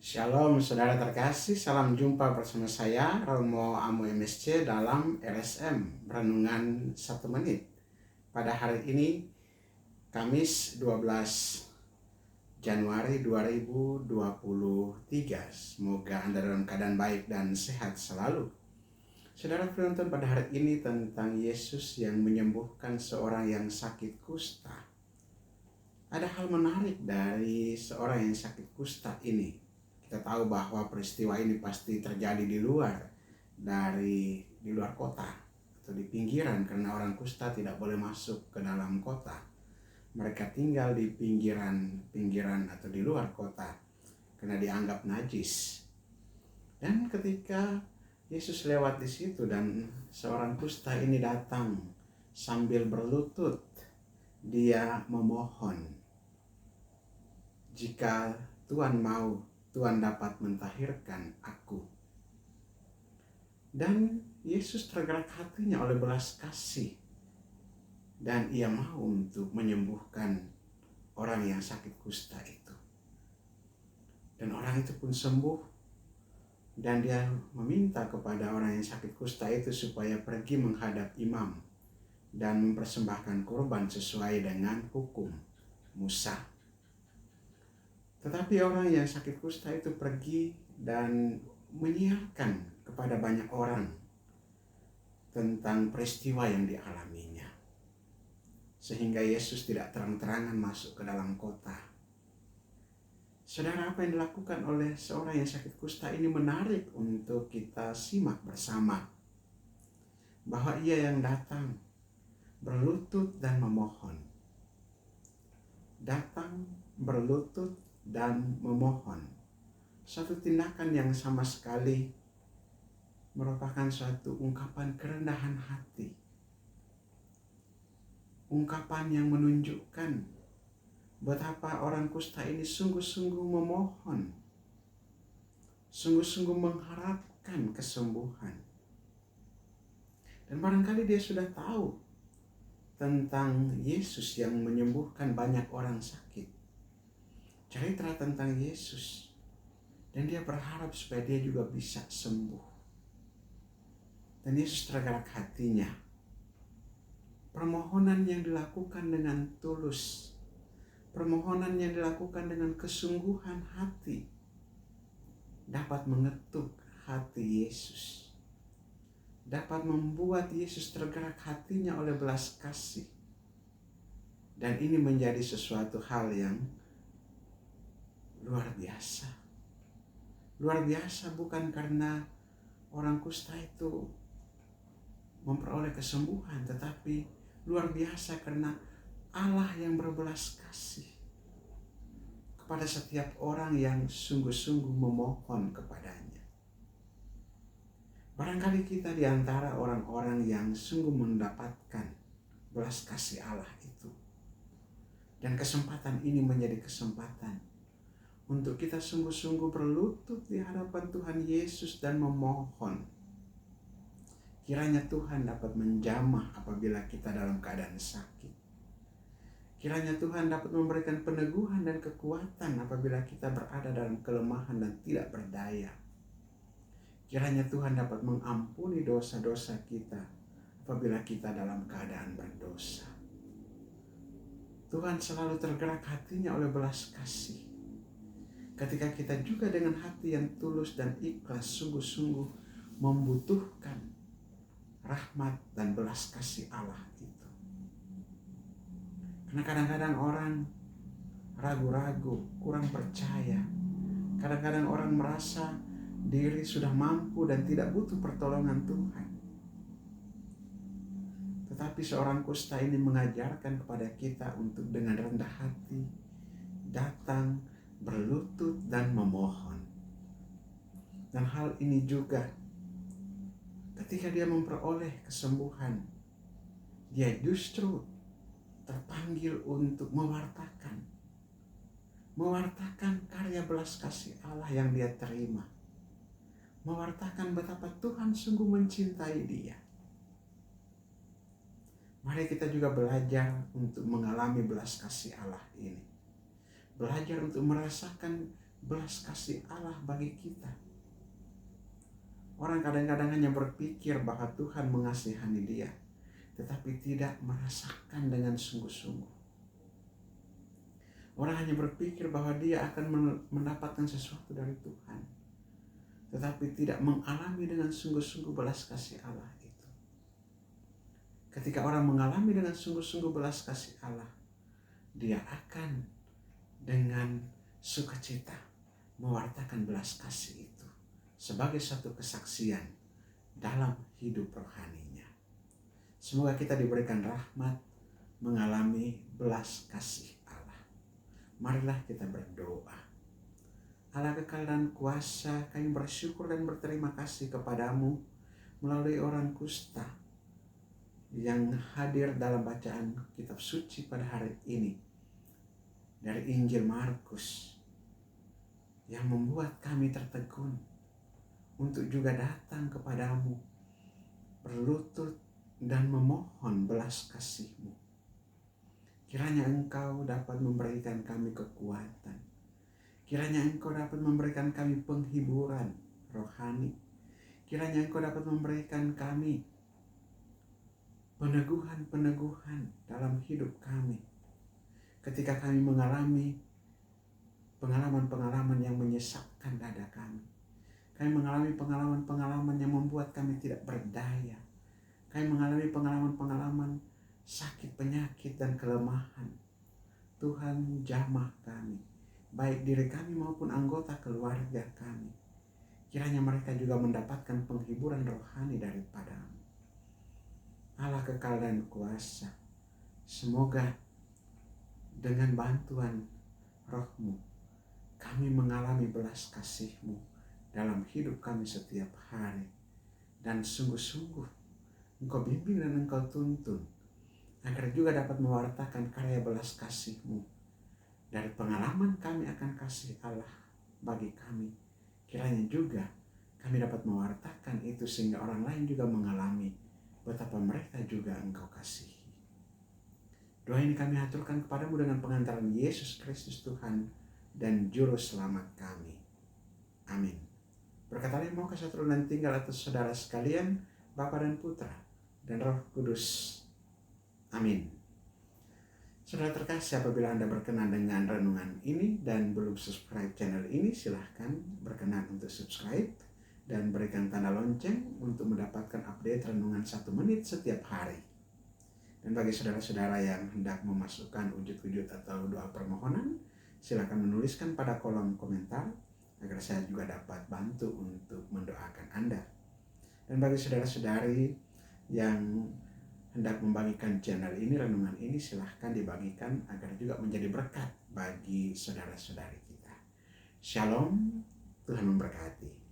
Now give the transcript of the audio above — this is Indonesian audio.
Shalom saudara terkasih, salam jumpa bersama saya Romo Amo MSC dalam RSM Renungan 1 Menit. Pada hari ini Kamis 12 Januari 2023. Semoga Anda dalam keadaan baik dan sehat selalu. Saudara penonton, pada hari ini tentang Yesus yang menyembuhkan seorang yang sakit kusta. Ada hal menarik dari seorang yang sakit kusta ini. Kita tahu bahwa peristiwa ini pasti terjadi di luar kota atau di pinggiran, karena orang kusta tidak boleh masuk ke dalam kota. Mereka tinggal di pinggiran atau di luar kota karena dianggap najis. Dan ketika Yesus lewat di situ dan seorang kusta ini datang sambil berlutut, dia memohon, "Jika Tuhan mau, Tuhan dapat mentahirkan aku." Dan Yesus tergerak hatinya oleh belas kasih, dan ia mau untuk menyembuhkan orang yang sakit kusta itu. Dan orang itu pun sembuh, dan dia meminta kepada orang yang sakit kusta itu supaya pergi menghadap imam dan mempersembahkan korban sesuai dengan hukum Musa. Tetapi orang yang sakit kusta itu pergi dan menyiarkan kepada banyak orang tentang peristiwa yang dialaminya. Sehingga Yesus tidak terang-terangan masuk ke dalam kota. Saudara, apa yang dilakukan oleh seorang yang sakit kusta ini menarik untuk kita simak bersama. Bahwa ia yang datang berlutut dan memohon. Datang berlutut dan memohon. Suatu tindakan yang sama sekali merupakan suatu ungkapan kerendahan hati. Ungkapan yang menunjukkan betapa orang kusta ini sungguh-sungguh memohon, sungguh-sungguh mengharapkan kesembuhan. Dan barangkali dia sudah tahu tentang Yesus yang menyembuhkan banyak orang sakit. Cerita tentang Yesus, dan dia berharap supaya dia juga bisa sembuh. Dan Yesus tergerak hatinya. Permohonan yang dilakukan dengan tulus, permohonan yang dilakukan dengan kesungguhan hati, dapat mengetuk hati Yesus, dapat membuat Yesus tergerak hatinya oleh belas kasih. Dan ini menjadi sesuatu hal yang luar biasa. Luar biasa bukan karena orang kusta itu memperoleh kesembuhan, tetapi luar biasa karena Allah yang berbelas kasih kepada setiap orang yang sungguh-sungguh memohon kepadanya. Barangkali kita di antara orang-orang yang sungguh mendapatkan belas kasih Allah itu. Dan kesempatan ini menjadi kesempatan untuk kita sungguh-sungguh berlutut di hadapan Tuhan Yesus dan memohon. Kiranya Tuhan dapat menjamah apabila kita dalam keadaan sakit. Kiranya Tuhan dapat memberikan peneguhan dan kekuatan apabila kita berada dalam kelemahan dan tidak berdaya. Kiranya Tuhan dapat mengampuni dosa-dosa kita apabila kita dalam keadaan berdosa. Tuhan selalu tergerak hatinya oleh belas kasih. Ketika kita juga dengan hati yang tulus dan ikhlas sungguh-sungguh membutuhkan rahmat dan belas kasih Allah itu. Karena kadang-kadang orang ragu-ragu, kurang percaya. Kadang-kadang orang merasa diri sudah mampu dan tidak butuh pertolongan Tuhan. Tetapi seorang kusta ini mengajarkan kepada kita untuk dengan rendah hati datang, berlutut dan memohon. Dan hal ini juga ketika dia memperoleh kesembuhan, dia justru terpanggil untuk mewartakan karya belas kasih Allah yang dia terima. Mewartakan betapa Tuhan sungguh mencintai dia. Mari kita juga belajar untuk mengalami belas kasih Allah ini. Belajar untuk merasakan belas kasih Allah bagi kita. Orang kadang-kadang hanya berpikir bahwa Tuhan mengasihani dia, tetapi tidak merasakan dengan sungguh-sungguh. Orang hanya berpikir bahwa dia akan mendapatkan sesuatu dari Tuhan, tetapi tidak mengalami dengan sungguh-sungguh belas kasih Allah itu. Ketika orang mengalami dengan sungguh-sungguh belas kasih Allah, dia akan dengan sukacita mewartakan belas kasih itu sebagai satu kesaksian dalam hidup rohaninya. Semoga kita diberikan rahmat mengalami belas kasih Allah. Marilah kita berdoa. Allah kekal dan kuasa, kami bersyukur dan berterima kasih kepadamu melalui orang kusta yang hadir dalam bacaan kitab suci pada hari ini dari Injil Markus, yang membuat kami tertegun untuk juga datang kepadamu, berlutut dan memohon belas kasih-Mu. Kiranya Engkau dapat memberikan kami kekuatan. Kiranya Engkau dapat memberikan kami penghiburan rohani. Kiranya Engkau dapat memberikan kami peneguhan-peneguhan dalam hidup kami. Ketika kami mengalami pengalaman-pengalaman yang menyesakkan dada kami. Kami mengalami pengalaman-pengalaman yang membuat kami tidak berdaya. Kami mengalami pengalaman-pengalaman sakit, penyakit, dan kelemahan. Tuhan jamah kami, baik diri kami maupun anggota keluarga kami. Kiranya mereka juga mendapatkan penghiburan rohani daripada-Mu. Allah kekal dan kuasa, semoga dengan bantuan Roh-Mu, kami mengalami belas kasih-Mu dalam hidup kami setiap hari. Dan sungguh-sungguh Engkau bimbing dan Engkau tuntun, agar juga dapat mewartakan karya belas kasih-Mu dari pengalaman kami akan kasih Allah bagi kami. Kiranya juga kami dapat mewartakan itu sehingga orang lain juga mengalami betapa mereka juga Engkau kasihi. Doa ini kami haturkan kepadamu dengan pengantaran Yesus Kristus Tuhan dan Juru Selamat kami. Amin. Berkat Allah yang mau kasih turunan tinggal atas saudara sekalian, Bapa dan Putra dan Roh Kudus. Amin. Saudara terkasih, apabila Anda berkenan dengan renungan ini dan belum subscribe channel ini, silahkan berkenan untuk subscribe dan berikan tanda lonceng untuk mendapatkan update renungan 1 menit setiap hari. Dan bagi saudara-saudara yang hendak memasukkan wujud-wujud atau doa permohonan, silakan menuliskan pada kolom komentar agar saya juga dapat bantu untuk mendoakan Anda. Dan bagi saudara-saudari yang hendak membagikan channel ini, renungan ini, silahkan dibagikan agar juga menjadi berkat bagi saudara-saudari kita. Shalom, Tuhan memberkati.